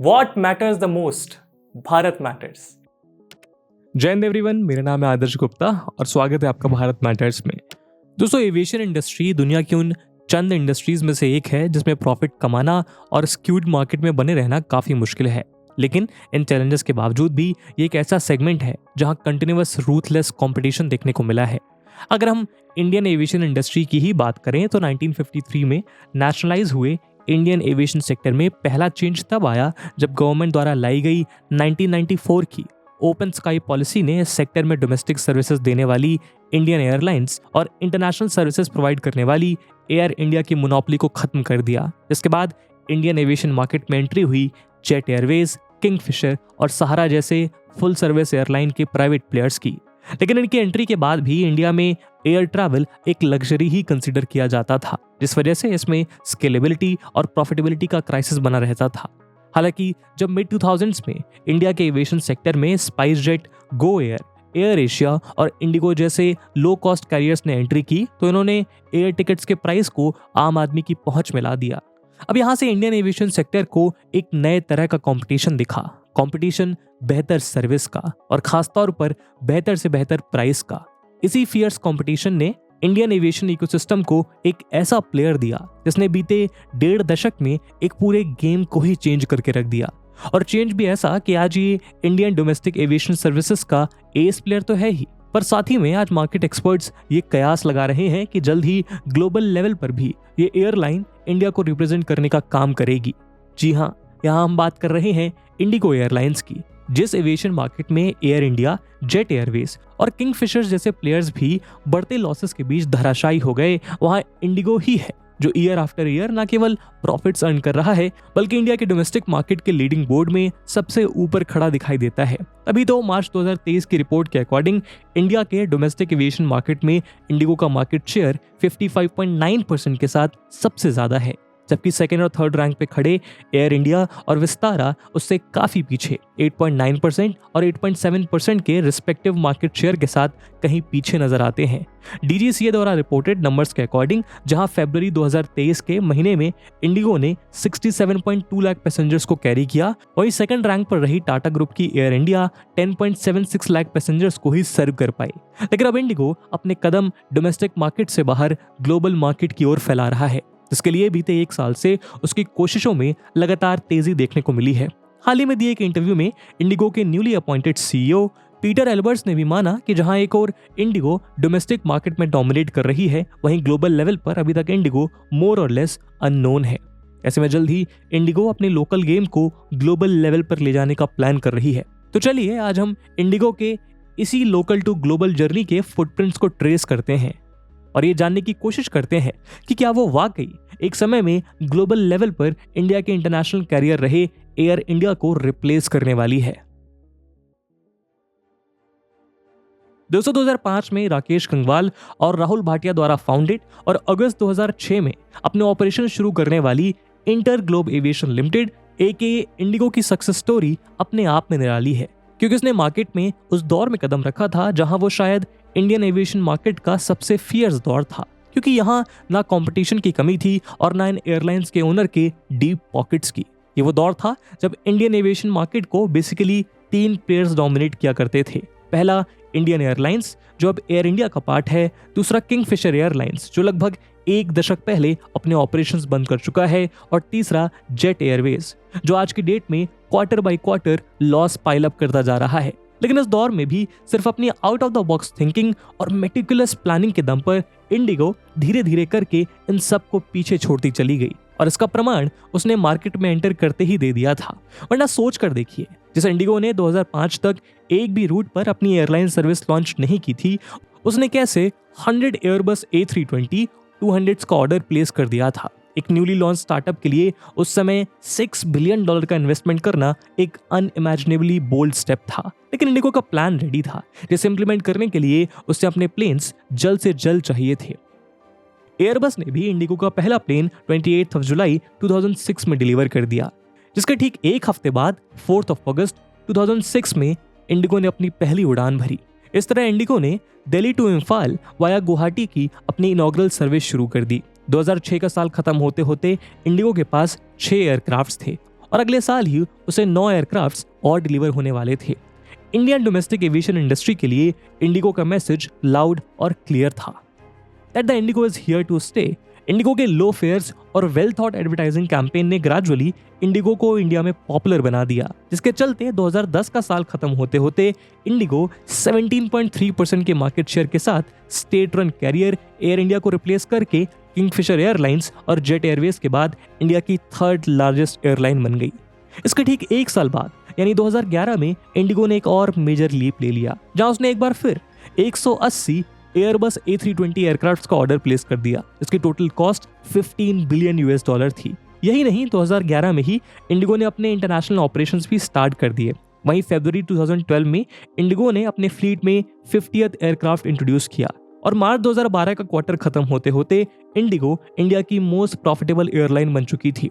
What matters the most? Bharat matters. जय Hind everyone, मेरा नाम है आदर्श गुप्ता और स्वागत है आपका भारत मैटर्स में। दोस्तों, एविएशन इंडस्ट्री दुनिया की उन चंद इंडस्ट्रीज में से एक है जिसमें प्रॉफिट कमाना और स्क्यूड मार्केट में बने रहना काफ़ी मुश्किल है। लेकिन इन चैलेंजेस के बावजूद भी ये एक ऐसा सेगमेंट है जहां कंटिन्यूअस रूथलेस कंपटीशन देखने को मिला है। अगर हम इंडियन एविएशन इंडस्ट्री की ही बात करें तो 1953 में नेशनलाइज हुए इंडियन एविएशन सेक्टर में पहला चेंज तब आया जब गवर्नमेंट द्वारा लाई गई 1994 की ओपन स्काई पॉलिसी ने इस सेक्टर में डोमेस्टिक सर्विसेज देने वाली इंडियन एयरलाइंस और इंटरनेशनल सर्विसेज प्रोवाइड करने वाली एयर इंडिया की मोनोपोली को खत्म कर दिया। इसके बाद इंडियन एविएशन मार्केट में एंट्री हुई जेट एयरवेज, किंगफिशर और सहारा जैसे फुल सर्विस एयरलाइन के प्राइवेट प्लेयर्स की। लेकिन इनकी एंट्री के बाद भी इंडिया में एयर ट्रैवल एक लग्जरी ही कंसीडर किया जाता था, जिस वजह से इसमें स्केलेबिलिटी और प्रॉफिटेबिलिटी का क्राइसिस बना रहता था। हालांकि जब मिड 2000s में इंडिया के एविएशन सेक्टर में spice jet, Go Air, air Asia और इंडिगो जैसे लो कॉस्ट कैरियर्स ने एंट्री की तो इन्होंने एयर टिकट्स के प्राइस को आम आदमी की पहुंच में ला दिया। अब यहाँ से इंडियन एविएशन सेक्टर को एक नए तरह का कंपटीशन दिखा। कंपटीशन बेहतर सर्विस का और खासतौर पर बेहतर से बेहतर प्राइस का। इसी फियर्स कंपटीशन ने इंडियन एविएशन इकोसिस्टम को एक ऐसा प्लेयर दिया जिसने बीते 1.5 दशक में एक पूरे गेम को ही चेंज करके रख दिया। और चेंज भी ऐसा कि आज ये इंडियन डोमेस्टिक एविएशन सर्विसेज का एस प्लेयर तो है ही, पर साथ ही में आज मार्केट एक्सपर्ट्स ये कयास लगा रहे हैं कि जल्द ही ग्लोबल लेवल पर भी ये एयरलाइन इंडिया को रिप्रेजेंट करने का काम करेगी। जी हाँ, यहाँ हम बात कर रहे हैं इंडिगो एयरलाइंस की। जिस एविएशन मार्केट में एयर इंडिया, जेट एयरवेज और किंगफिशर जैसे प्लेयर्स भी बढ़ते लॉसेस के बीच धराशायी हो गए, वहां इंडिगो ही है जो ईयर आफ्टर ईयर न केवल प्रॉफिट्स अर्न कर रहा है बल्कि इंडिया के डोमेस्टिक मार्केट के लीडिंग बोर्ड में सबसे ऊपर खड़ा दिखाई देता है। अभी तो मार्च 2023 की रिपोर्ट के अकॉर्डिंग इंडिया के डोमेस्टिक एविएशन मार्केट में इंडिगो का मार्केट शेयर 55.9% के साथ सबसे ज्यादा है, जबकि सेकेंड और थर्ड रैंक पे खड़े एयर इंडिया और विस्तारा उससे काफी पीछे 8.9% और 8.7% के रिस्पेक्टिव मार्केट शेयर के साथ कहीं पीछे नजर आते हैं। डीजीसीए द्वारा रिपोर्टेड नंबर्स के अकॉर्डिंग जहां फरवरी 2023 के महीने में इंडिगो ने 67.2 लाख पैसेंजर्स को कैरी किया, वहीं सेकंड रैंक पर रही टाटा ग्रुप की एयर इंडिया 10.76 लाख पैसेंजर्स को ही सर्व कर पाई। लेकिन अब इंडिगो अपने कदम डोमेस्टिक मार्केट से बाहर ग्लोबल मार्केट की ओर फैला रहा है, जिसके लिए बीते 1 साल से उसकी कोशिशों में लगातार तेजी देखने को मिली है। हाल ही में दिए एक इंटरव्यू में इंडिगो के newly appointed CEO Peter Albert's ने भी माना कि जहां एक और इंडिगो डोमेस्टिक मार्केट में डोमिनेट कर रही है, वहीं ग्लोबल लेवल पर अभी तक इंडिगो मोर और लेस अननोन है। ऐसे में जल्द ही इंडिगो अपने लोकल गेम को ग्लोबल लेवल पर ले जाने का प्लान कर रही है। तो चलिए आज हम इंडिगो के इसी लोकल टू ग्लोबल जर्नी के फुटप्रिंट्स को ट्रेस करते हैं और ये जानने की कोशिश करते हैं कि क्या वो वाकई एक समय में ग्लोबल लेवल पर इंडिया के इंटरनेशनल कैरियर रहे एयर इंडिया को रिप्लेस करने वाली है। दोस्तों, 2005 में राकेश कंगवाल और राहुल भाटिया द्वारा फाउंडेड और अगस्त 2006 में अपने ऑपरेशन शुरू करने वाली इंटर ग्लोब एविएशन लिमिटेड एके इंडिगो की सक्सेस स्टोरी अपने आप में निराली है, क्योंकि उसने मार्केट में उस दौर में कदम रखा था जहां वो शायद इंडियन एविएशन मार्केट का सबसे फियर्स दौर था, क्योंकि यहाँ ना कंपटीशन की कमी थी और ना इन एयरलाइंस के ओनर के डीप पॉकेट्स की। ये वो दौर था जब इंडियन एविएशन मार्केट को बेसिकली 3 प्लेयर्स डोमिनेट किया करते थे। पहला इंडियन एयरलाइंस जो अब एयर इंडिया का पार्ट है, दूसरा किंगफिशर एयरलाइंस जो लगभग 1 दशक पहले अपने ऑपरेशंस बंद कर चुका है, और तीसरा जेट एयरवेज जो आज की डेट में quarter by quarter loss pile up करता जा रहा है। लेकिन इस दौर में भी सिर्फ अपनी out of the box thinking और मेटिकुलस प्लानिंग के दम पर इंडिगो धीरे धीरे करके इन सब को पीछे छोड़ती चली गई, और इसका प्रमाण उसने मार्केट में एंटर करते ही दे दिया था। वरना सोच कर देखिए, जिस इंडिगो ने 2005 तक एक भी रूट पर अपनी एयरलाइन सर्विस लॉन्च नहीं की थी, उसने कैसे 100 एयरबस A320-200 का ऑर्डर प्लेस कर दिया था। एक न्यूली लॉन्च स्टार्टअप के लिए उस समय $6 बिलियन का इन्वेस्टमेंट करना एक अनइमेजिनेबली बोल्ड स्टेप था, लेकिन इंडिगो का प्लान रेडी था, जिसे इंप्लीमेंट करने के लिए उसे अपने प्लेन्स जल्द से जल्द चाहिए थे। एयरबस ने भी इंडिगो का पहला प्लेन 28 जुलाई 2006 में डिलीवर कर दिया, जिसके ठीक एक हफ्ते बाद 4 अगस्त 2006 में इंडिगो ने अपनी पहली उड़ान भरी। इस तरह इंडिगो ने दिल्ली टू इम्फाल वाया गुवाहाटी की अपनी इनॉग्रल सर्विस शुरू कर दी। 2006 का साल खत्म होते होते इंडिगो के पास 6 एयरक्राफ्ट्स थे और अगले साल ही उसे 9 एयरक्राफ्ट्स और डिलीवर होने वाले थे। इंडियन डोमेस्टिक एविएशन इंडस्ट्री के लिए इंडिगो का मैसेज लाउड और क्लियर था that the IndiGo is here to stay. IndiGo के लो फेयर्स और वेल थॉट एडवर्टाइजिंग कैंपेन ने ग्रेजुअली इंडिगो को इंडिया में पॉपुलर बना दिया, जिसके चलते 2010 का साल खत्म होते होते इंडिगो 17.3% के मार्केट शेयर के साथ state run carrier Air India को रिप्लेस करके किंगफिशर एयरलाइंस और जेट एयरवेज के बाद इंडिया की 3rd लार्जेस्ट एयरलाइन बन गई। इसके ठीक एक साल बाद यानी 2011 में इंडिगो ने एक और मेजर लीप ले लिया, जहां उसने एक बार फिर 180 एयरबस A320 एयरक्राफ्ट्स का ऑर्डर प्लेस कर दिया। इसकी total cost 15 billion US dollar थी। यही नहीं, 2011 में ही इंडिगो ने अपने इंटरनेशनल ऑपरेशंस भी स्टार्ट कर दिए। वहीं फरवरी 2012 में इंडिगो ने अपने फ्लीट में 50th एयरक्राफ्ट इंट्रोड्यूस किया और मार्च 2012 का क्वार्टर खत्म होते होते इंडिगो इंडिया की मोस्ट प्रॉफिटेबल एयरलाइन बन चुकी थी।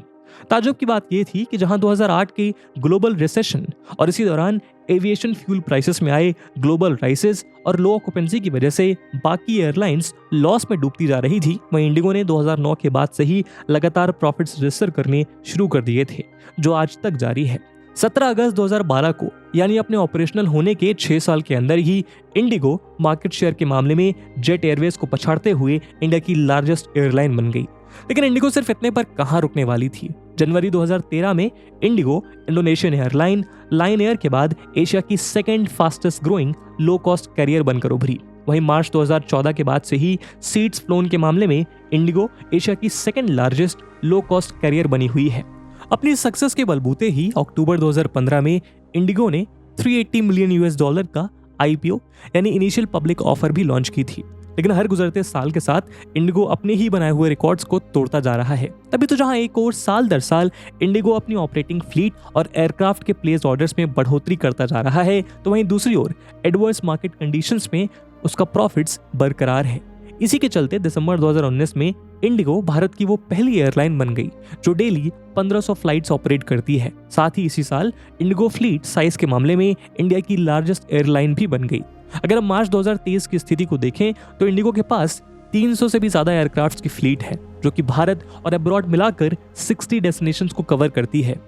ताज्जुब की बात यह थी कि जहां 2008 की ग्लोबल रिसेशन और इसी दौरान एविएशन फ्यूल प्राइसेस में आए ग्लोबल राइसेस और लो ऑक्यूपेंसी की वजह से बाकी एयरलाइंस लॉस में डूबती जा रही थी, वहीं इंडिगो ने 2009 के बाद से ही लगातार प्रॉफिट्स रजिस्टर करने शुरू कर दिए थे, जो आज तक जारी है। 17 अगस्त 2012 को यानी अपने ऑपरेशनल होने के 6 साल के अंदर ही इंडिगो मार्केट शेयर के मामले में जेट एयरवेज को पछाड़ते हुए इंडिया की लार्जेस्ट एयरलाइन बन गई। लेकिन इंडिगो सिर्फ इतने पर कहां रुकने वाली थी। जनवरी 2013 में IndiGo Indonesian airline Lion Air के बाद एशिया की 2nd fastest growing low cost carrier बनकर उभरी। वहीं मार्च 2014 के बाद से ही सीट्स फ्लोन के मामले में इंडिगो एशिया की 2nd लार्जेस्ट लो कॉस्ट कैरियर बनी हुई है। अपनी सक्सेस के बलबूते ही अक्टूबर 2015 में इंडिगो ने 380 मिलियन US डॉलर का IPO यानी इनिशियल पब्लिक ऑफर भी लॉन्च की थी। लेकिन हर गुजरते साल के साथ इंडिगो अपने ही बनाए हुए रिकॉर्ड्स को तोड़ता जा रहा है। तभी तो जहां एक और साल दर साल इंडिगो अपनी ऑपरेटिंग फ्लीट और एयरक्राफ्ट के प्लेस्ड ऑर्डर्स में बढ़ोतरी करता जा रहा है, तो वहीं दूसरी ओर एडवर्स मार्केट कंडीशंस में उसका प्रॉफिट्स बरकरार है। इसी के चलते दिसंबर 2019 में इंडिगो भारत की वो पहली एयरलाइन बन गई जो डेली 1500 फ्लाइट्स ऑपरेट करती है। साथ ही इसी साल इंडिगो फ्लीट साइज के मामले में इंडिया की लार्जेस्ट एयरलाइन भी बन गई। अगर हम मार्च 2023 की स्थिति को देखें तो इंडिगो के पास 300 से भी ज्यादा एयरक्राफ्ट्स की फ्लीट है, जो कि भारत और अब्रॉड मिलाकर 60 डेस्टिनेशंस को कवर करती है।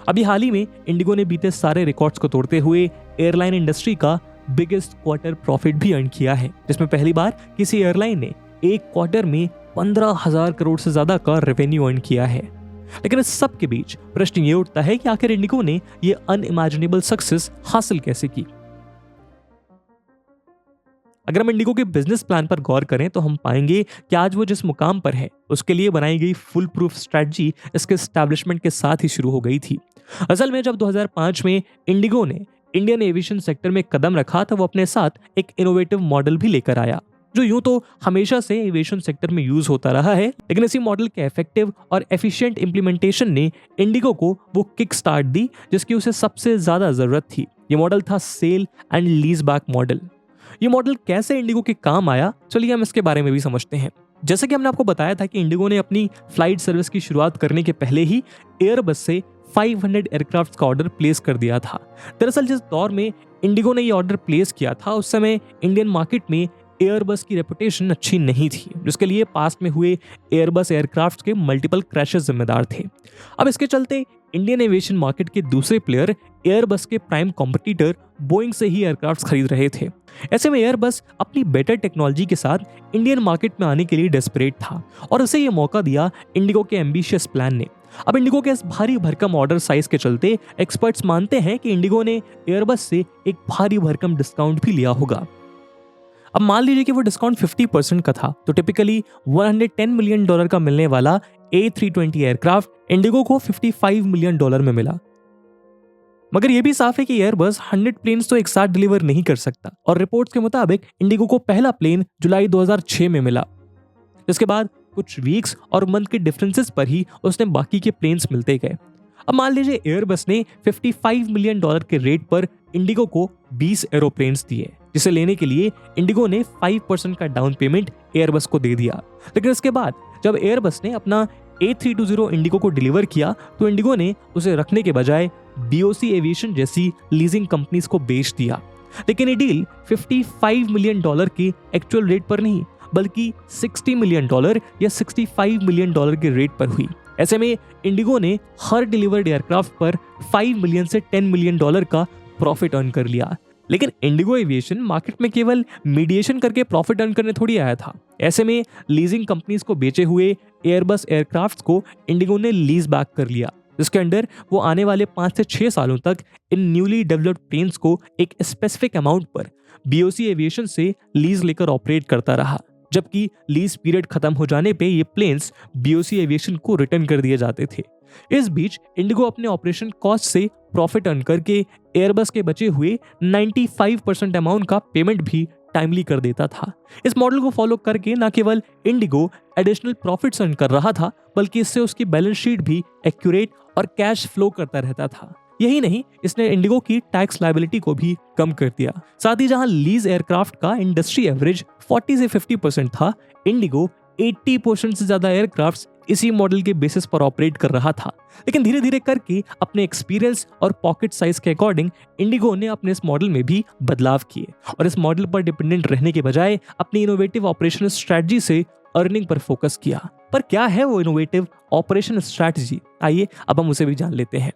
अभी हाल ही में इंडिगो ने बीते सारे रिकॉर्ड्स को तोड़ते हुए एयरलाइन इंडस्ट्री का बिगेस्ट क्वार्टर प्रॉफिट भी अर्न किया है, जिसमें पहली बार किसी एयरलाइन ने एक क्वार्टर में 15,000 करोड़ से ज्यादा का रेवेन्यू अर्न किया है। लेकिन इस सब के बीच प्रश्न ये उठता है कि आखिर इंडिगो ने ये अनइमेजिनेबल सक्सेस हासिल कैसे की। अगर हम इंडिगो के बिजनेस प्लान पर गौर करें तो हम पाएंगे कि आज वो जिस मुकाम पर है उसके लिए बनाई गई फुल प्रूफ स्ट्रेटजी इसके एस्टैब्लिशमेंट के साथ ही शुरू हो गई थी। असल में जब 2005 में इंडिगो ने इंडियन एविएशन सेक्टर में कदम रखा तो वो अपने साथ एक इनोवेटिव मॉडल भी लेकर आया, जो यूं तो हमेशा से एविएशन सेक्टर में यूज होता रहा है, लेकिन इसी मॉडल के इफेक्टिव और एफिशिएंट इंप्लीमेंटेशन ने इंडिगो को वो किक स्टार्ट दी जिसकी उसे सबसे ज्यादा जरूरत थी। ये मॉडल था sale and lease back model. ये मॉडल कैसे इंडिगो के काम आया, चलिए हम इसके बारे में भी समझते हैं। जैसे कि हमने आपको बताया था कि इंडिगो ने अपनी फ्लाइट सर्विस की शुरुआत करने के पहले ही एयरबस से 500 एयरक्राफ्ट का ऑर्डर प्लेस कर दिया था। दरअसल जिस दौर में इंडिगो ने ये ऑर्डर प्लेस किया था उस समय इंडियन मार्केट में एयरबस की रेपुटेशन अच्छी नहीं थी, जिसके लिए पास्ट में हुए एयरबस एयरक्राफ्ट के मल्टीपल क्रैशेस जिम्मेदार थे। अब इसके चलते इंडियन एविएशन मार्केट के दूसरे प्लेयर एयरबस के प्राइम कॉम्पिटिटर बोइंग से ही एयरक्राफ्ट खरीद रहे थे। ऐसे में एयरबस अपनी बेटर टेक्नोलॉजी के साथ इंडियन मार्केट में आने के लिए डेस्परेट था और उसे ये मौका दिया इंडिगो के एम्बिशियस प्लान ने। अब इंडिगो के इस भारी भरकम ऑर्डर साइज के चलते एक्सपर्ट्स मानते हैं कि इंडिगो ने एयरबस से एक भारी भरकम डिस्काउंट भी लिया होगा। अब मान लीजिए कि वो डिस्काउंट 50% का था, तो टिपिकली $110 मिलियन का मिलने वाला A320 एयरक्राफ्ट इंडिगो को $55 मिलियन में मिला। मगर यह भी साफ है कि एयरबस 100 प्लेन्स तो एक साथ डिलीवर नहीं कर सकता और रिपोर्ट्स के मुताबिक इंडिगो को पहला प्लेन जुलाई 2006 में मिला। इसके बाद कुछ वीक्स और मंथ के डिफरेंसेस पर ही उसने बाकी के प्लेन्स मिलते गए। अब मान लीजिए एयरबस ने $55 मिलियन के रेट पर इंडिगो को 20 एरोप्लेन्स दिए, जिसे लेने के लिए इंडिगो ने 5% का डाउन पेमेंट एयरबस को दे दिया। लेकिन इसके बाद जब एयरबस ने अपना A320 इंडिगो को डिलीवर किया तो इंडिगो ने उसे रखने के बजाय BOC एविएशन जैसी लीजिंग कंपनीज को बेच दिया। लेकिन ये डील $55 मिलियन के एक्चुअल रेट पर नहीं बल्कि $60 मिलियन या $65 मिलियन के रेट पर हुई। ऐसे में इंडिगो ने हर डिलीवर्ड एयरक्राफ्ट पर 5 मिलियन से 10 मिलियन डॉलर का प्रॉफिट अर्न कर लिया। लेकिन इंडिगो एविएशन मार्केट में केवल मीडिएशन करके प्रॉफिट अर्न करने थोड़ी आया था। ऐसे में लीजिंग कंपनीज को बेचे हुए एयरबस एयरक्राफ्ट्स को इंडिगो ने लीज बैक कर लिया, जिसके अंडर वो आने वाले 5 से 6 सालों तक इन न्यूली डेवलप्ड प्लेन्स को एक स्पेसिफिक अमाउंट पर बीओसी एविएशन से लीज लेकर ऑपरेट करता रहा, जबकि लीज पीरियड खत्म हो जाने पे ये प्लेन्स बीओसी एविएशन को रिटर्न कर दिए जाते थे। इस बीच इंडिगो अपने ऑपरेशन कॉस्ट से प्रॉफिट अर्न करके एयरबस के बचे हुए 95% अमाउंट का पेमेंट भी टाइमली कर देता था। इस मॉडल को फॉलो करके न केवल इंडिगो एडिशनल प्रॉफिट्स अर्न कर रहा था, बल्कि इससे उसकी बैलेंस शीट भी एक्यूरेट और कैश फ्लो करता रहता था। यही नहीं, इसने इंडिगो की टैक्स लायबिलिटी को भी कम कर दिया। साथ ही जहां लीज एयरक्राफ्ट का इंडस्ट्री एवरेज 40 से 50% था, इंडिगो 80% से ज्यादा एयरक्राफ्ट्स इसी मॉडल के बेसिस पर ऑपरेट कर रहा था। लेकिन धीरे धीरे करके अपने एक्सपीरियंस और पॉकेट साइज के अकॉर्डिंग इंडिगो ने अपने इस मॉडल में भी बदलाव किए और इस मॉडल पर डिपेंडेंट रहने के बजाय अपनी इनोवेटिव ऑपरेशनल स्ट्रेटजी से अर्निंग पर फोकस किया। पर क्या है वो इनोवेटिव ऑपरेशन स्ट्रेटजी? आइए अब हम उसे भी जान लेते हैं।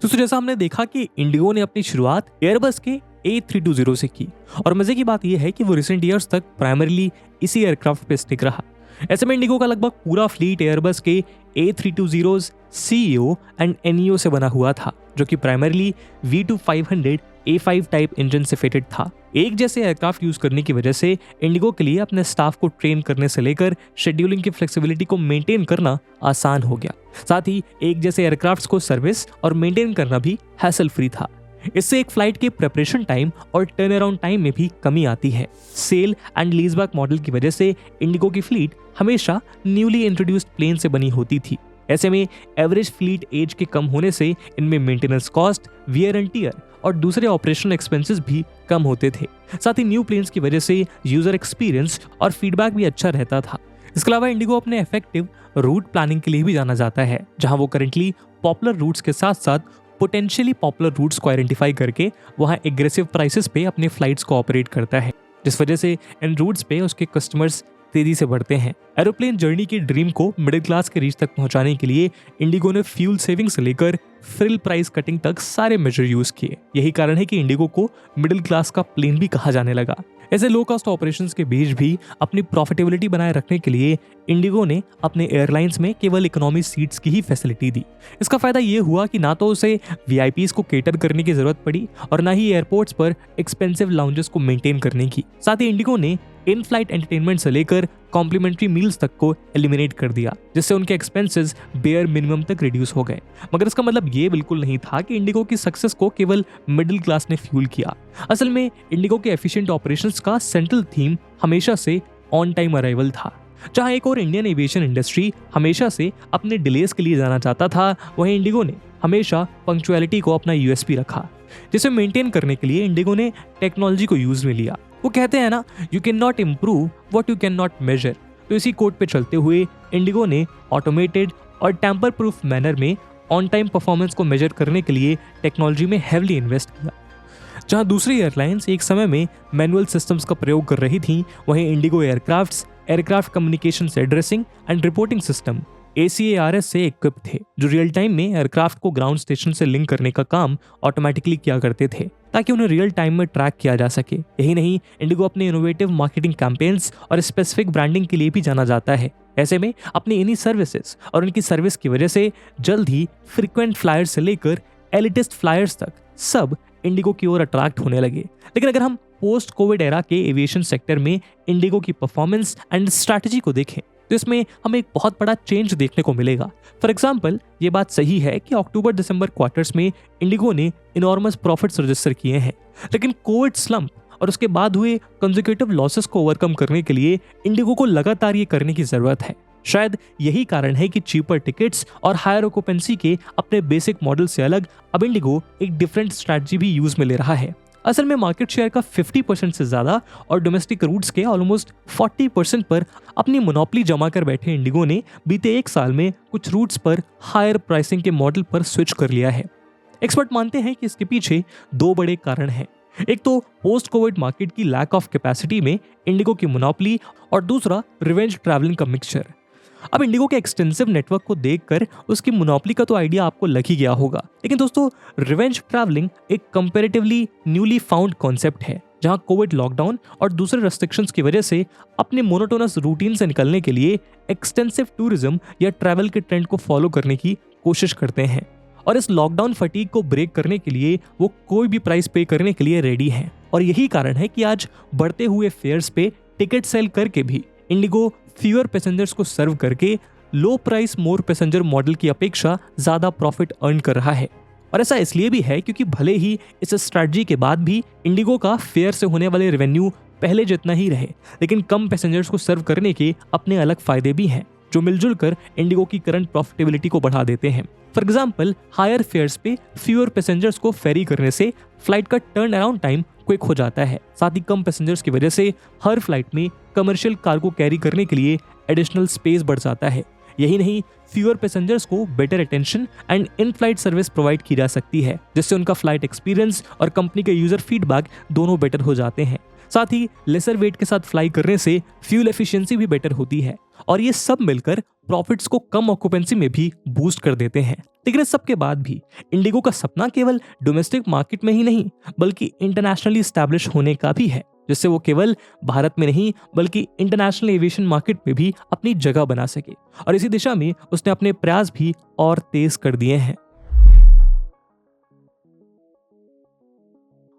तो जैसा हमने देखा कि इंडिगो ने अपनी शुरुआत एयरबस के A320 से की और मजे की बात यह है कि वो रिसेंट ईयर्स तक प्राइमरीली इसी एयरक्राफ्ट पे स्टिक रहा। ऐसे में इंडिगो का लगभग पूरा फ्लीट एयरबस के A320 CEO एंड NEO से बना हुआ था, जो कि primarily V2500 A5 type engine से फिटेड था। एक जैसे एयरक्राफ्ट यूज करने की वजह से इंडिगो के लिए अपने स्टाफ को ट्रेन करने से लेकर शेड्यूलिंग की फ्लेक्सिबिलिटी को मेंटेन करना आसान हो गया। साथ ही एक जैसे एयरक्राफ्ट्स को सर्विस और मेंटेन करना भी हैसल फ्री था। इससे एक फ्लाइट के प्रिपरेशन टाइम और टर्न अराउंड टाइम में भी कमी आती है। सेल एंड लीजबैक मॉडल की वजह से इंडिगो की फ्लीट हमेशा न्यूली इंट्रोड्यूस्ड प्लेन से बनी होती थी। ऐसे में एवरेज फ्लीट एज के कम होने से इनमें maintenance cost, wear and tear और दूसरे ऑपरेशनल एक्सपेंसेस भी कम होते थे। साथ ही न्यू प्लेन्स की वजह से यूजर एक्सपीरियंस और फीडबैक भी अच्छा रहता था। इसके अलावा इंडिगो अपने इफेक्टिव रूट प्लानिंग के लिए भी जाना जाता है, जहां वो करंटली पॉपुलर रूट्स के साथ साथ पोटेंशियली पॉपुलर रूट्स को आइडेंटिफाई करके वहां एग्रेसिव प्राइसेस पे अपने फ्लाइट्स को ऑपरेट करता है, जिस वजह से इन रूट्स पे उसके कस्टमर्स तेजी से बढ़ते हैं। एरोप्लेन जर्नी की ड्रीम को मिडिल क्लास के रीच तक पहुंचाने के लिए इंडिगो ने फ्यूल सेविंग से लेकर फ्रिल प्राइस कटिंग तक सारे मेजर यूज किए। यही कारण है कि इंडिगो को मिडिल क्लास का प्लेन भी कहा जाने लगा। ऐसे लो कॉस्ट ऑपरेशंस के बीच भी अपनी प्रॉफिटेबिलिटी बनाए रखने के लिए इंडिगो ने अपने एयरलाइंस में केवल इकोनॉमी सीट्स की ही फैसिलिटी दी। इसका फायदा ये हुआ कि ना तो उसे वीआईपीज को केटर करने की जरूरत पड़ी और ना ही एयरपोर्ट्स पर एक्सपेंसिव लाउंजेस को मेंटेन करने की। साथ ही इंडिगो ने इन फ्लाइट एंटरटेनमेंट से लेकर कॉम्प्लीमेंट्री मील्स तक को एलिमिनेट कर दिया, जिससे उनके एक्सपेंसेस बेयर मिनिमम तक रिड्यूस हो गए। मगर इसका मतलब ये बिल्कुल नहीं था कि इंडिगो की सक्सेस को केवल मिडिल क्लास ने फ्यूल किया। असल में इंडिगो के एफिशिएंट ऑपरेशंस का सेंट्रल थीम हमेशा से ऑन टाइम अराइवल था। जहां एक और इंडियन एविएशन इंडस्ट्री हमेशा से अपने डिलेस के लिए जाना चाहता था, वहीं इंडिगो ने हमेशा पंक्चुअलिटी को अपना यूएसपी रखा, जिसे मेंटेन करने के लिए इंडिगो ने टेक्नोलॉजी को यूज में लिया। वो कहते हैं ना, you can not improve what you can not measure. तो इसी कोड पे चलते हुए इंडिगो ने ऑटोमेटेड और टैम्पर प्रूफ मैनर में ऑन टाइम परफॉर्मेंस को मेजर करने के लिए टेक्नोलॉजी में हेवली इन्वेस्ट किया। जहां दूसरी एयरलाइंस एक समय में मैनुअल सिस्टम्स का प्रयोग कर रही थीं, वहीं Indigo aircrafts aircraft communication addressing and reporting system ACARS से इक्विप थे, जो रियल टाइम में एयरक्राफ्ट को ग्राउंड स्टेशन से लिंक करने का काम ऑटोमेटिकली किया करते थे, ताकि उन्हें रियल टाइम में ट्रैक किया जा सके। यही नहीं, इंडिगो अपने इनोवेटिव मार्केटिंग कैंपेन्स और स्पेसिफिक ब्रांडिंग के लिए भी जाना जाता है। ऐसे में अपनी इन्हीं सर्विसेज और उनकी सर्विस की वजह से जल्द ही फ्रीक्वेंट फ्लायर्स से लेकर एलिटिस्ट फ्लायर्स तक सब इंडिगो की ओर अट्रैक्ट होने लगे। लेकिन अगर हम पोस्ट कोविड एरा के एविएशन सेक्टर में इंडिगो की परफॉर्मेंस एंड स्ट्रैटेजी को देखें, तो इसमें हमें एक बहुत बड़ा चेंज देखने को मिलेगा। फॉर एग्जाम्पल, ये बात सही है कि अक्टूबर-दिसंबर क्वार्टर्स में इंडिगो ने इनॉर्मस प्रॉफिट्स रजिस्टर किए हैं, लेकिन कोविड स्लंप और उसके बाद हुए कंसेक्यूटिव लॉसेस को ओवरकम करने के लिए इंडिगो को लगातार ये करने की जरूरत है। शायद यही कारण है कि चीपर टिकट्स और हायर ऑक्यूपेंसी के अपने बेसिक मॉडल से अलग अब इंडिगो एक डिफरेंट स्ट्रैटेजी भी यूज में ले रहा है। असल में मार्केट शेयर का 50% से ज्यादा और डोमेस्टिक रूट्स के ऑलमोस्ट 40% पर अपनी मोनोपोली जमा कर बैठे इंडिगो ने बीते एक साल में कुछ रूट्स पर हायर प्राइसिंग के मॉडल पर स्विच कर लिया है। एक्सपर्ट मानते हैं कि इसके पीछे दो बड़े कारण हैं। एक तो पोस्ट कोविड मार्केट की लैक ऑफ कैपेसिटी में इंडिगो की मोनोपोली और दूसरा रिवेंज ट्रैवलिंग का मिक्सचर। अब इंडिगो के एक्सटेंसिव नेटवर्क को देखकर उसकी मोनोपोली का तो आइडिया आपको लग ही गया होगा, लेकिन दोस्तों रिवेंज ट्रैवलिंग एक कंपैरेटिवली न्यूली फाउंड कॉन्सेप्ट है, जहां कोविड लॉकडाउन और दूसरे रेस्ट्रिक्शंस की वजह से अपने मोनोटोनस रूटीन से निकलने के लिए एक्सटेंसिव टूरिज्म या ट्रैवल के ट्रेंड को फॉलो करने की कोशिश करते हैं और इस लॉकडाउन फटीग को ब्रेक करने के लिए वो कोई भी प्राइस पे करने के लिए रेडी हैं। और यही कारण है कि आज बढ़ते हुए फेयर्स पे टिकट सेल करके भी इंडिगो फ्यूअर पैसेंजर्स को सर्व करके लो प्राइस मोर पैसेंजर मॉडल की अपेक्षा ज्यादा प्रॉफिट अर्न कर रहा है। और ऐसा इसलिए भी है क्योंकि भले ही इस स्ट्रैटेजी के बाद भी इंडिगो का फेयर से होने वाले रेवेन्यू पहले जितना ही रहे, लेकिन कम पैसेंजर्स को सर्व करने के अपने अलग फायदे भी हैं जो मिलजुल कर इंडिगो की करंट प्रॉफिटेबिलिटी को बढ़ा देते हैं। फॉर एग्जाम्पल, हायर फेयर्स पे फ्यूअर पैसेंजर्स को फेरी करने से फ्लाइट का टर्न अराउंड टाइम क्विक हो जाता है। साथ ही कम पैसेंजर्स की वजह से हर फ्लाइट में कमर्शियल कार्गो कैरी करने के लिए एडिशनल स्पेस बढ़ जाता है। यही नहीं, फ्यूअर पैसेंजर्स को better attention and in flight service provide की जा सकती है, जिससे उनका फ्लाइट एक्सपीरियंस और कंपनी के यूजर फीडबैक दोनों बेटर हो जाते हैं। साथ ही लेसर वेट के साथ फ्लाई करने से फ्यूल एफिशिएंसी भी बेटर होती है और ये सब मिलकर प्रॉफिट्स को कम ऑक्यूपेंसी में भी बूस्ट कर देते हैं। लेकिन इस सब के बाद भी इंडिगो का सपना केवल डोमेस्टिक मार्केट में ही नहीं बल्कि इंटरनेशनली एस्टैब्लिश होने का भी है, जिससे वो केवल भारत में नहीं बल्कि इंटरनेशनल एविएशन मार्केट में भी अपनी जगह बना सके। और इसी दिशा में उसने अपने प्रयास भी और तेज कर दिए हैं।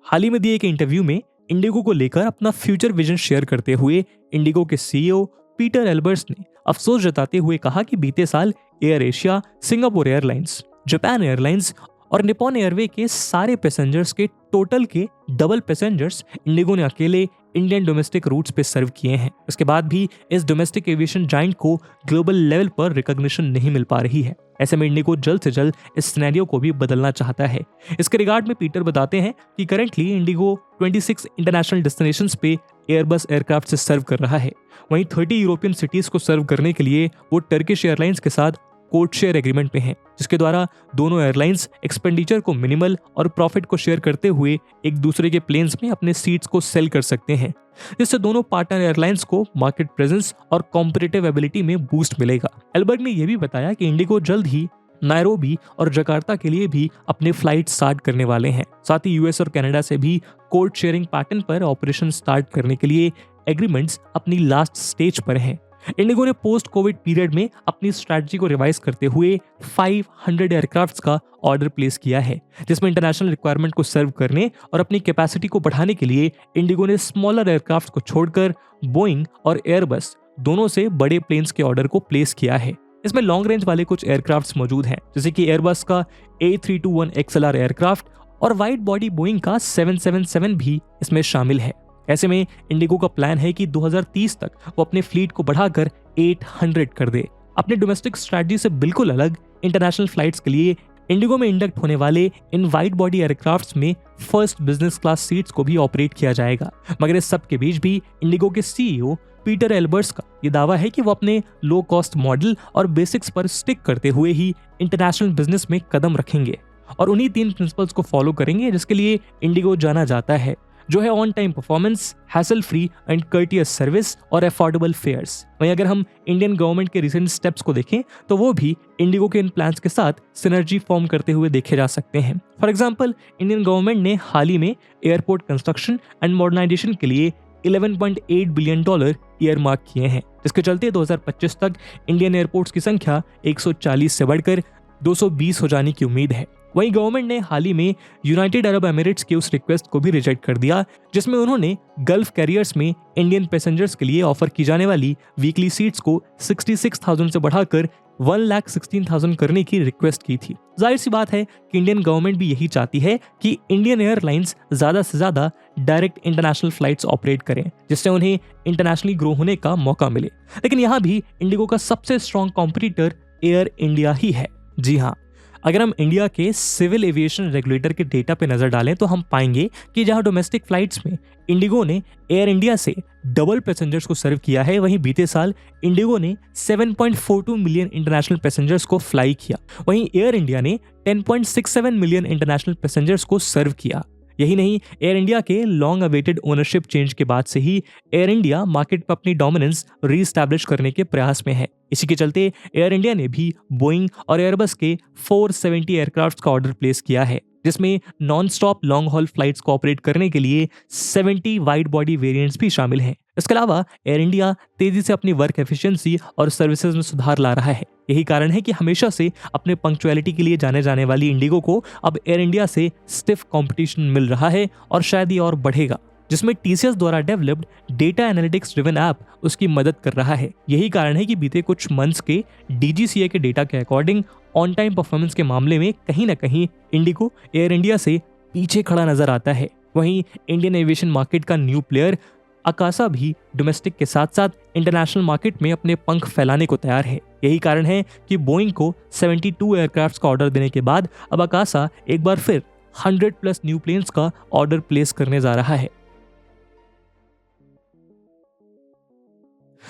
हाल ही में दिए एक इंटरव्यू में इंडिगो को लेकर अपना फ्यूचर विजन शेयर करते हुए इंडिगो के सीईओ पीटर एल्बर्ट्स ने अफसोस जताते हुए कहा कि बीते साल air Asia, Singapore airlines, Japan airlines और निप्पॉन एयरवे के सारे पैसेंजर्स के टोटल के डबल पैसेंजर्स इंडिगो ने अकेले इंडियन डोमेस्टिक रूट्स पे सर्व किए हैं। इसके बाद भी इस डोमेस्टिक एविएशन जायंट को ग्लोबल लेवल पर रिकॉग्निशन नहीं मिल पा रही है। ऐसे में इंडिगो जल्द से जल्द इस सिनेरियो को भी बदलना चाहता है। इसके रिगार्ड में पीटर बताते हैं कि करेंटली इंडिगो 26 इंटरनेशनल डेस्टिनेशंस पे एयरबस एयरक्राफ्ट से सर्व कर रहा है। वहीं 30 यूरोपियन सिटीज को सर्व करने के लिए वो टर्किश एयरलाइंस के साथ कोड शेयर एग्रीमेंट में है, जिसके द्वारा दोनों एयरलाइंस एक्सपेंडिचर को मिनिमल और प्रॉफिट को शेयर करते हुए एक दूसरे के प्लेन्स में अपने सीट्स को सेल कर सकते हैं, जिससे दोनों पार्टनर एयरलाइंस को मार्केट प्रेजेंस और कॉम्पिटिटिव एबिलिटी में बूस्ट मिलेगा। एल्बर्ट ने यह भी बताया कि इंडिगो जल्द ही नायरोबी और जकार्ता के लिए भी अपने फ्लाइट स्टार्ट करने वाले हैं। साथ ही यूएस और कनाडा से भी कोड शेयरिंग पैटर्न पर ऑपरेशन स्टार्ट करने के लिए एग्रीमेंट्स अपनी लास्ट स्टेज पर हैं। इंडिगो ने पोस्ट कोविड पीरियड में अपनी स्ट्रैटेजी को रिवाइज करते हुए 500 एयरक्राफ्ट्स का ऑर्डर प्लेस किया है, जिसमें इंटरनेशनल रिक्वायरमेंट को सर्व करने और अपनी कैपेसिटी को बढ़ाने के लिए इंडिगो ने स्मॉलर एयरक्राफ्ट को छोड़कर बोइंग और एयरबस दोनों से बड़े प्लेन्स के ऑर्डर को प्लेस किया है। इसमें लॉन्ग रेंज वाले कुछ एयरक्राफ्ट्स मौजूद हैं, जैसे कि एयरबस का A321 XLR एयरक्राफ्ट और वाइड बॉडी बोइंग का 777 भी इसमें शामिल है। ऐसे में इंडिगो का प्लान है कि 2030 तक वो अपने फ्लीट को बढ़ाकर 800 कर दे। अपने डोमेस्टिक स्ट्रैटेजी से बिल्कुल अलग इंटरनेशनल फ्लाइट्स के लिए इंडिगो में इंडक्ट होने वाले इन वाइड बॉडी एयरक्राफ्ट्स में फर्स्ट बिजनेस क्लास सीट्स को भी ऑपरेट किया जाएगा। मगर इस सब के बीच भी इंडिगो के सीईओ पीटर एल्बर्ट्स का ये दावा है कि वो अपने लो कॉस्ट मॉडल और बेसिक्स पर स्टिक करते हुए ही इंटरनेशनल बिजनेस में कदम रखेंगे और उन्हीं 3 प्रिंसिपल्स को फॉलो करेंगे जिसके लिए इंडिगो जाना जाता है, जो है on time performance, hassle free and courteous service और अफोर्डेबल फेयर्स। वहीं अगर हम इंडियन गवर्नमेंट के रिसेंट स्टेप्स को देखें तो वो भी इंडिगो के इन प्लान्स के साथ सिनर्जी फॉर्म करते हुए देखे जा सकते हैं। फॉर एग्जांपल, इंडियन गवर्नमेंट ने हाल ही में एयरपोर्ट कंस्ट्रक्शन एंड मॉडर्नाइजेशन के लिए $11.8 बिलियन ईयर मार्क किए हैं, जिसके चलते 2025 तक इंडियन एयरपोर्ट्स की संख्या 140 से बढ़कर 220 हो जाने की उम्मीद है। वहीं गवर्नमेंट ने हाल ही में यूनाइटेड अरब एमिरेट्स के उस रिक्वेस्ट को भी रिजेक्ट कर दिया जिसमें उन्होंने गल्फ कैरियर्स में इंडियन पैसेंजर्स के लिए ऑफर की जाने वाली वीकली सीट्स को 66,000 से बढ़ाकर 1,16,000 करने की रिक्वेस्ट की थी। जाहिर सी बात है कि इंडियन गवर्नमेंट भी यही चाहती है कि इंडियन एयरलाइंस ज्यादा से ज्यादा डायरेक्ट इंटरनेशनल फ्लाइट्स ऑपरेट करें, जिससे उन्हें इंटरनेशनली ग्रो होने का मौका मिले। लेकिन यहाँ भी इंडिगो का सबसे स्ट्रॉन्ग कॉम्पिटिटर एयर इंडिया ही है। जी हाँ, अगर हम इंडिया के सिविल एविएशन रेगुलेटर के डेटा पे नजर डालें तो हम पाएंगे कि जहां डोमेस्टिक फ्लाइट्स में इंडिगो ने एयर इंडिया से डबल पैसेंजर्स को सर्व किया है, वहीं बीते साल इंडिगो ने 7.42 मिलियन इंटरनेशनल पैसेंजर्स को फ्लाई किया। वहीं एयर इंडिया ने 10.67 मिलियन इंटरनेशनल पैसेंजर्स को सर्व किया। यही नहीं, एयर इंडिया के लॉन्ग अवेटेड ओनरशिप चेंज के बाद से ही एयर इंडिया मार्केट पर अपनी डोमिनेंस रीस्टैब्लिश करने के प्रयास में है। इसी के चलते एयर इंडिया ने भी बोइंग और एयरबस के 470 एयरक्राफ्ट का ऑर्डर प्लेस किया है, जिसमें non stop long haul flights को ऑपरेट करने के लिए 70 वाइड बॉडी वेरिएंट्स भी शामिल हैं। इसके अलावा एयर इंडिया तेजी से अपनी वर्क एफिशिएंसी और सर्विसेज में सुधार ला रहा है। यही कारण है कि हमेशा से अपने पंक्चुअलिटी के लिए जाने जाने वाली इंडिगो को अब एयर इंडिया से स्टिफ कंपटीशन मिल रहा है और शायद ये और बढ़ेगा, जिसमें टीसीएस द्वारा developed data analytics driven app उसकी मदद कर रहा है। यही कारण है कि बीते कुछ मंथ्स के डीजीसीए के डेटा के अकॉर्डिंग ऑन टाइम परफॉर्मेंस के मामले में कहीं ना कहीं इंडिगो एयर इंडिया से पीछे खड़ा नजर आता है। वहीं इंडियन एविएशन मार्केट का न्यू प्लेयर अकासा भी डोमेस्टिक के साथ साथ इंटरनेशनल मार्केट में अपने पंख फैलाने को तैयार है। यही कारण है कि बोइंग को 72 एयरक्राफ्ट का ऑर्डर देने के बाद अब अकासा एक बार फिर 100+ न्यू प्लेन्स का ऑर्डर प्लेस करने जा रहा है।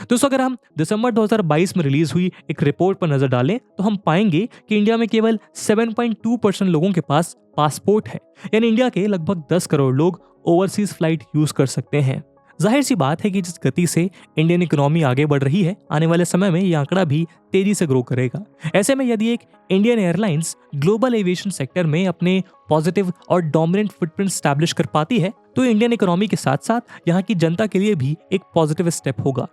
दोस्तों, अगर हम दिसंबर 2022 में रिलीज हुई एक रिपोर्ट पर नजर डालें तो हम पाएंगे कि इंडिया में केवल 7.2% लोगों के पास पासपोर्ट है, यानी इंडिया के लगभग 10 करोड़ लोग ओवरसीज फ्लाइट यूज कर सकते हैं। जाहिर सी बात है कि जिस गति से इंडियन इकोनॉमी आगे बढ़ रही है, आने वाले समय में ये आंकड़ा भी तेजी से ग्रो करेगा। ऐसे में यदि एक Indian airlines global aviation sector में अपने पॉजिटिव और डोमिनेंट फुटप्रिंट स्टैब्लिश कर पाती है, तो इंडियन इकोनॉमी के साथ साथ यहाँ की जनता के लिए भी एक पॉजिटिव स्टेप होगा।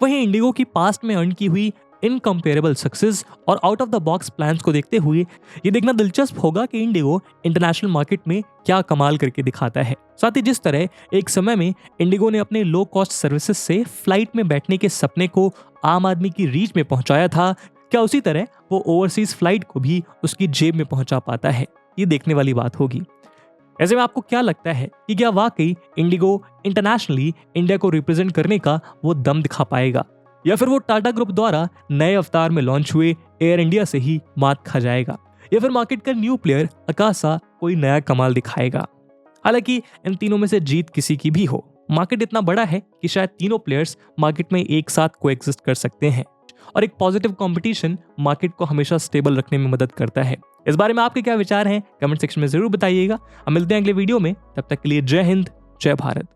वहीं इंडिगो की पास्ट में अर्न की हुई इनकम्पेरेबल सक्सेस और out of the box plans को देखते हुए ये देखना दिलचस्प होगा कि इंडिगो इंटरनेशनल मार्केट में क्या कमाल करके दिखाता है। साथ ही जिस तरह एक समय में इंडिगो ने अपने लो कॉस्ट सर्विसेज से फ्लाइट में बैठने के सपने को आम आदमी की रीच में पहुंचाया था, क्या उसी तरह वो ओवरसीज फ्लाइट को भी उसकी जेब में पहुंचा पाता है? ये देखने वाली बात होगी। ऐसे में आपको क्या लगता है कि क्या वाकई इंडिगो इंटरनेशनली इंडिया को रिप्रेजेंट करने का वो दम दिखा पाएगा, या फिर वो टाटा ग्रुप द्वारा नए अवतार में लॉन्च हुए एयर इंडिया से ही मात खा जाएगा, या फिर मार्केट का न्यू प्लेयर अकासा कोई नया कमाल दिखाएगा? हालांकि इन तीनों में से जीत किसी की भी हो, मार्केट इतना बड़ा है कि शायद तीनों प्लेयर्स मार्केट में एक साथ कोएग्जिस्ट कर सकते हैं और एक पॉजिटिव कंपटीशन मार्केट को हमेशा स्टेबल रखने में मदद करता है। इस बारे में आपके क्या विचार हैं? कमेंट सेक्शन में जरूर बताइएगा। हम मिलते हैं अगले वीडियो में, तब तक के लिए जय हिंद, जय भारत।